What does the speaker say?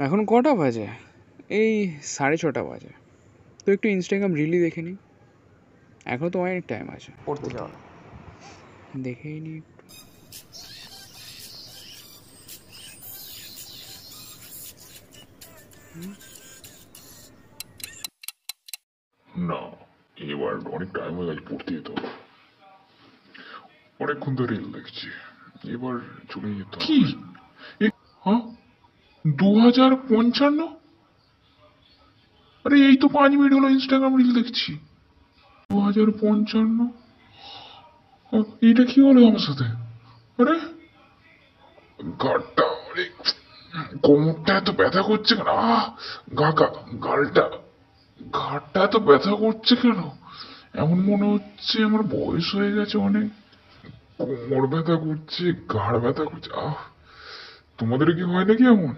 এখন কটা বাজে? এই 6:30 বাজে। তো একটু ইনস্টাগ্রাম রিলই দেখে নিই, এখনও তো অনেক টাইম আছে পড়তে যাওয়ার। দেখেই নিই একটু। না, এবার অনেক টাইম হয়ে গেছে, পড়তে যেতে হবে। অনেকক্ষণ ধরে রিল দেখছি, এবার চলে যেতে হবে। কি? হ্যাঁ, 2055? আরে এই তো 5 মিনিট হলো ইনস্টাগ্রাম রিল দেখছি। 2055? এইটা কি হলো আমার সাথে? আরে গাড়টা, আরে কোমরটা এত ব্যথা করছে কেন? গালটা, ঘাড়টা এত ব্যথা করছে কেন? এমন মনে হচ্ছে আমার বয়স হয়ে গেছে অনেক। কোমর ব্যথা করছে, ঘাড় ব্যথা করছে। তোমাদের কি হয় নাকি এমন?